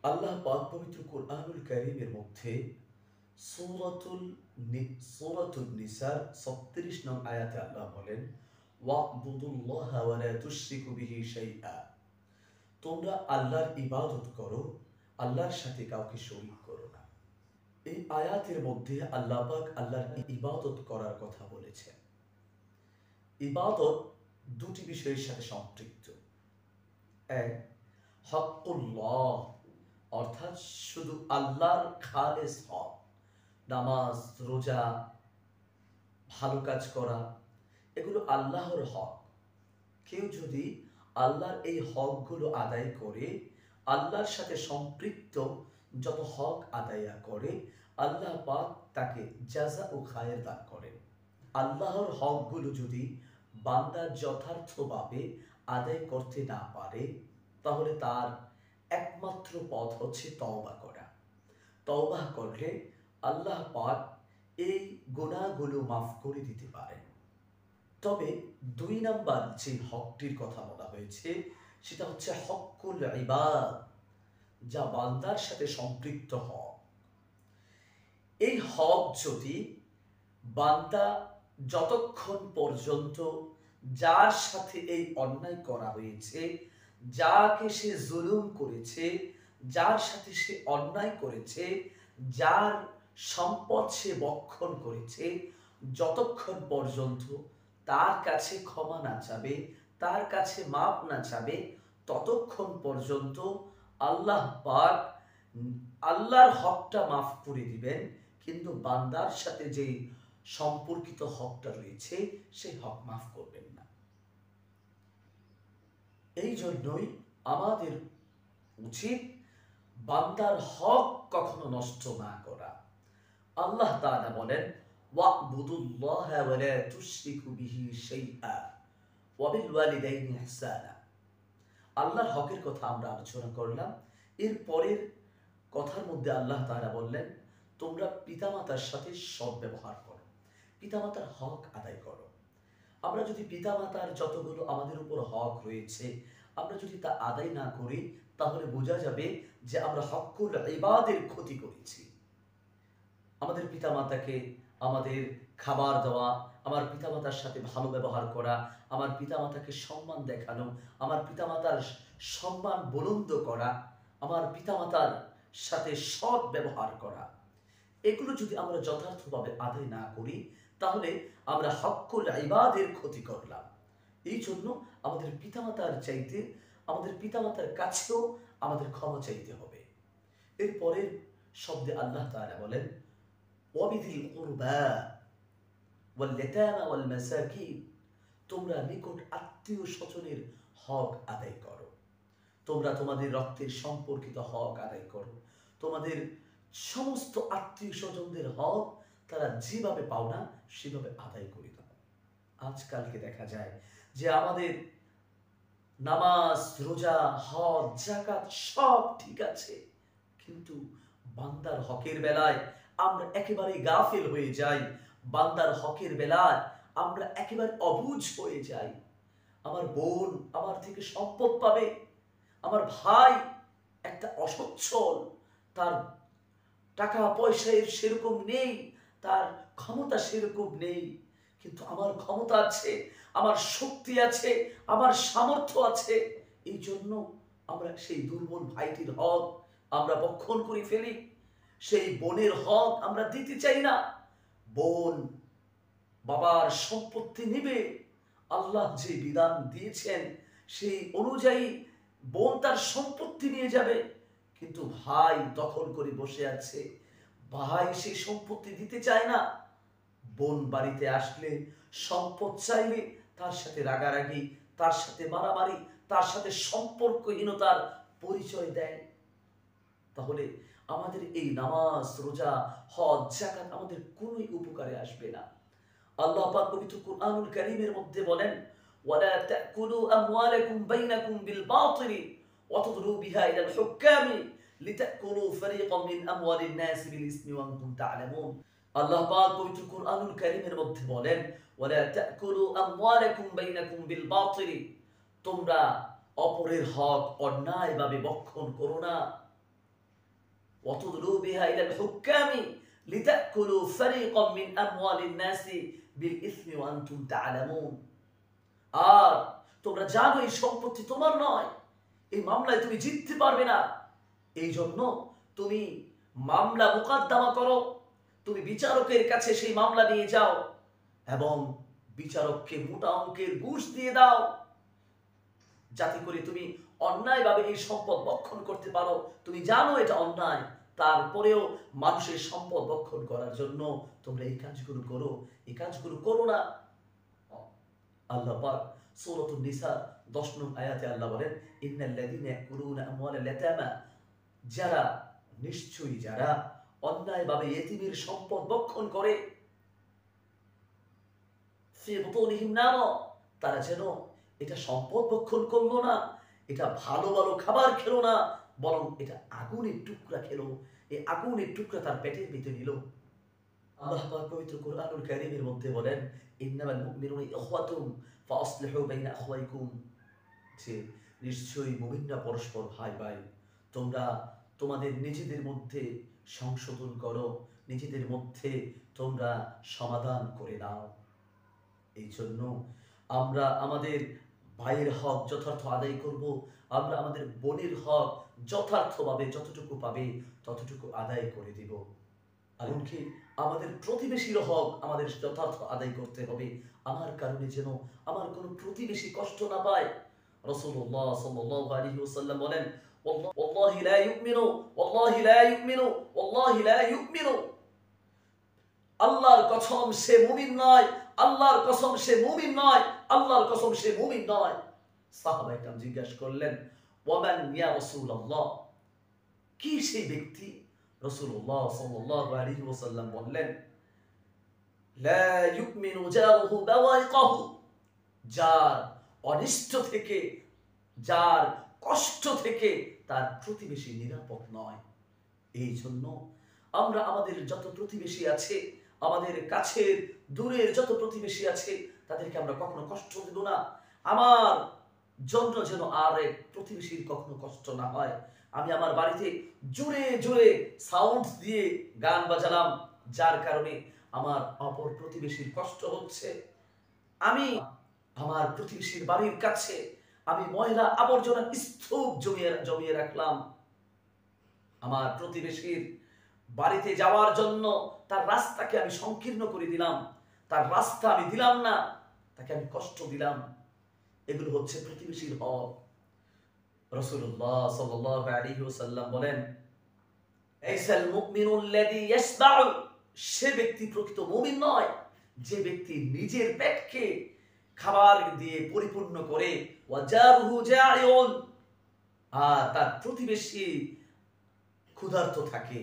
আল্লাহ পাক পবিত্র কোরআনুল কারীমের মধ্যে সূরাতুল সূরাতুন নিসার ৩৬ নং আয়াতে আল্লাহ বলেন, ওয়া'বুদুল্লাহা ওয়া লা তুশরিকু বিহি শাইআ। তোমরা আল্লাহর ইবাদত করো, আল্লাহর সাথে কাউকে শরীক করো না। এই আয়াতের মধ্যে আল্লাহ পাক আল্লাহর ইবাদত করার কথা বলেছেন। ইবাদত দুটি বিষয়ের সাথে সম্পৃক্ত। এক, হক্কুল্লাহ, অর্থাৎ শুধু আল্লাহর খালেস হক, নামাজ, রোজা, ভালো কাজ করা, এগুলো আল্লাহর হক। কেউ যদি আল্লাহর এই হকগুলো আদায় করে, আল্লাহর সাথে সম্পৃক্ত যত হক আদায় করে, আল্লাহ পাক তাকে জাযা ও খায়ের দান করেন। আল্লাহর হকগুলো যদি বান্দা যথার্থভাবে আদায় করতে না পারে, তাহলে তার একমাত্র পথ হচ্ছে তওবা করা। তওবা করলে আল্লাহ পাক এই গুনাহগুলো মাফ করে দিতে পারেন। তবে ২ নাম্বার যে হকটির কথা বলা হয়েছে সেটা হচ্ছে হক্কুল ইবাদ, যা বান্দার সাথে সম্পৃক্ত হক। এই হক যদি বান্দা যতক্ষণ পর্যন্ত যার সাথে এই অন্যায় করা হয়েছে, যাকে সে জুলুম করেছে, যার সাথে সে অন্যায় করেছে, যার সম্পদ সে বক্ষণ করেছে, যতক্ষণ পর্যন্ত তার কাছে ক্ষমা না চাবে, তার কাছে মাপ না চাবে, ততক্ষণ পর্যন্ত আল্লাহ পাক আল্লাহর হকটা মাফ করে দিবেন, কিন্তু বান্দার সাথে যে সম্পর্কিত হকটা রয়েছে সেই হক মাফ করবেন না। এই জন্যই আমাদের উচিত বান্দার হক কখনো নষ্ট না করা। আল্লাহ তাআলা বলেন, ওয়া'বুদুল্লাহা ওয়া লা তুশরিকু বিহি শাইআ ওয়া বিল ওয়ালিদাইনি ইহসানা। আল্লাহর হকের কথা আমরা আলোচনা করলাম। এর পরের কথার মধ্যে আল্লাহ তাআলা বললেন, তোমরা পিতামাতার সাথে সদ্ব্যবহার করো, পিতামাতার হক আদায় করো। আমরা যদি পিতামাতার যতগুলো আমাদের উপর হক রয়েছে আমরা যদি তা আদায় না করি, তাহলে বোঝা যাবে যে আমরা হক্কুল ইবাদের ক্ষতি করেছি। আমাদের পিতামাতাকে আমাদের খাবার দেওয়া, আমার পিতামাতার সাথে ভালো ব্যবহার করা, আমার পিতামাতাকে সম্মান দেখানো, আমার পিতামাতার সম্মান বুলন্দ করা, আমার পিতামাতার সাথে সৎ ব্যবহার করা, এগুলো যদি আমরা যথার্থভাবে আদায় না করি, তাহলে আমরা হক্কুল ইবাদের ক্ষতি করলাম। এই জন্য আমাদের পিতামাতার চাইতে, আমাদের পিতামাতার কাছেও আমাদের ক্ষমা চাইতে হবে। এরপরের শব্দে আল্লাহ তাআলা বলেন, ওয়াবিদিল কুরবা ওয়াল ইয়াতামা ওয়াল মাসাকিন। তোমরা নিকট আত্মীয় স্বজনের হক আদায় করো, তোমরা তোমাদের রক্তের সম্পর্কিত হক আদায় করো, তোমাদের সমস্ত আত্মীয় স্বজনদের হক তারা যেভাবে পাও না সেভাবে আদায় করে দাও। আজকালকে দেখা যায় যে আমাদের নামাজ, রোজা, হজ, যাকাত সব ঠিক আছে, কিন্তু বান্দার হকের বেলায় আমরা একেবারে গাফিল হয়ে যাই। বান্দার হকের বেলায় আমরা একেবারে অবুঝ হয়ে যাই। আমার বোন আমার থেকে সম্পদ পাবে, আমার ভাই একটা অসচ্ছল, তার টাকা পয়সার সেরকম নেই, তার ক্ষমতা সেরকম নেই, কিন্তু আমার ক্ষমতা আছে, আমার শক্তি আছে, আমার সামর্থ্য আছে। এই জন্য আমরা সেই দুর্বল ভাইটির হক আমরা বক্ষণ করে ফেলি, সেই বোনের হক আমরা দিতে চাই না। বোন বাবার সম্পত্তি নিবে, আল্লাহ যে বিধান দিয়েছেন সেই অনুযায়ী বোন তার সম্পত্তি নিয়ে যাবে, কিন্তু ভাই দখল করে বসে আছে, ভাই সেই সম্পত্তি দিতে চায় না। বোন বাড়িতে আসলে, সম্পদ চাইলে তার সাথে রাগারাগি, তার সাথে মারামারি, তার সাথে সম্পর্কহীনতার পরিচয় দেয়। তাহলে আমাদের এই নামাজ, রোজা, হজ, যাকাত আমাদের কোনোই উপকারে আসবে না। আল্লাহ পাক পবিত্র কুরআনুল কারীমের মধ্যে বলেন, ওয়ালা তাকুলু আমওয়ালাকুম বাইনাকুম বিল বাতিল ওয়া তুদলু বিহা ইলাল হুক্কামি লিতাকুলু ফারীকাম মিন আমওয়ালিন নাস বিল ইসমি ওয়া আনতুম তা'লামুন। আল্লাহ পাক পবিত্র কুরআনুল কারীমের মধ্যে বলেন, ওয়ালা তাকুলু আমওয়ালাকুম বাইনাকুম বিল বাতিল, তোমরা অপরের হক অন্যায়ভাবে ভক্ষণ করো না। وتدلوا بها إلى الحكام لتأكلوا فريقا من أموال الناس بالإثم وأنتم تعلمون। আর তোমরা জানো এই সম্পত্তি তোমার নয়, এই মামলায় তুমি জিততে পারবে না, এই জন্য তুমি মামলা মোকদ্দমা করো, তুমি বিচারকের কাছে সেই মামলা নিয়ে যাও এবং বিচারককে মোটা অঙ্কের ঘুষ দিয়ে দাও, যাতে করে তুমি অন্যায়ভাবে এই সম্পদ ভক্ষণ করতে পারো। তুমি জানো এটা অন্যায়, তারপরেও মানুষের সম্পদ ভক্ষণ করার জন্য তোমরা এই কাজগুলো করো, এই কাজগুলো করো না। আল্লাহ পাক সূরাতুন নিসা 10 নং আয়াতে আল্লাহ বলেন, ইন্নাল্লাযীনা ইয়াকুলুনা আমওয়ালাল ইয়াতামা, যারা নিশ্চয়ই যারা অন্যায়ভাবে ইতিমের সম্পদ ভক্ষণ করে, ফি বুতুনিহিম নার, তারা যেন এটা সম্পদ ভক্ষণ করলো না, এটা ভালো ভালো খাবার খেলো না, বরং এটা আগুনের টুকরা খেলো, এই আগুনের টুকরা তার পেটের ভিতরে নিল। আল্লাহ পাক পবিত্র কুরআনুল কারীমের মধ্যে বলেন, ইন্নামাল মুমিনুনা ইখওয়াতুন ফাসলিহু বাইনা আখওয়াইকুম, যে নিশ্চয়ই মুমিনরা পরস্পর ভাই ভাই, তোমরা তোমাদের নিজেদের মধ্যে সংশোধন করো, নিজেদের মধ্যে তোমরা সমাধান করে দাও। এই জন্য আমরা আমাদের ভাইয়ের হক যথার্থ আদায় করব, আমরা আমাদের বোনের হক যথার্থভাবে যতটুকু পাবে ততটুকু আদায় করে দিব। এমনকি আমাদের প্রতিবেশীর হক আমাদের যথার্থ আদায় করতে হবে, আমার কারণে যেন আমার কোনো প্রতিবেশী কষ্ট না পায়। রাসূলুল্লাহ সাল্লাল্লাহু আলাইহি ওয়াসাল্লাম বলেন, ওয়াল্লাহি লা ইউমিনু, ওয়াল্লাহি লা ইউমিনু, ওয়াল্লাহি লা ইউমিনু, আল্লাহর কসম সে মুমিন নয়, আল্লাহর কসম সে মুমিন নয়, আল্লাহর কসম সে মুমিন নয়। সাহাবায়ে কেরাম জিজ্ঞাসা করলেন, ওয়ামান ইয়া রাসূলুল্লাহ, কি সেই ব্যক্তি? রাসূলুল্লাহ সাল্লাল্লাহু আলাইহি ওয়াসাল্লাম বললেন, লা ইউমিনু জারুহু বাওয়াইকাহু, যার অনিষ্ট থেকে, যার কষ্ট থেকে তার প্রতিবেশী নিরাপদ নয়। এই জন্য আমরা আমাদের যত প্রতিবেশী আছে, আমাদের কাছের দূরের যত প্রতিবেশী আছে, তাদেরকে আমরা কখনো কষ্ট দেব না। আমার জন্য যেন আর এক প্রতিবেশীর কখনো কষ্ট না হয়। আমি আমার বাড়িতে জোরে জোরে সাউন্ড দিয়ে গান বাজালাম, যার কারণে আমার অপর প্রতিবেশীর কষ্ট হচ্ছে। আমি আমার প্রতিবেশীর বাড়ির কাছে আমি ময়লা আবর্জনা স্তূপ জমিয়ে রাখলাম, আমার প্রতিবেশীর বাড়িতে যাওয়ার জন্য তার রাস্তাকে আমি সংকীর্ণ করে দিলাম, তার রাস্তা আমি দিলাম না, তাকে আমি কষ্ট দিলাম। এগুলো হচ্ছে প্রতিবেশীর হক। রাসূলুল্লাহ সাল্লাল্লাহু আলাইহি ওয়াসাল্লাম বলেন, আইসাল মুমিনুল্লাযী ইয়াশবাউ, সে ব্যক্তি প্রকৃত মুমিন নয় যে ব্যক্তি নিজের পেটকে খাবার দিয়ে পরিপূর্ণ করে, ওয়াজারহু জাইউন, আর তার প্রতিবেশী ক্ষুধার্ত থাকে।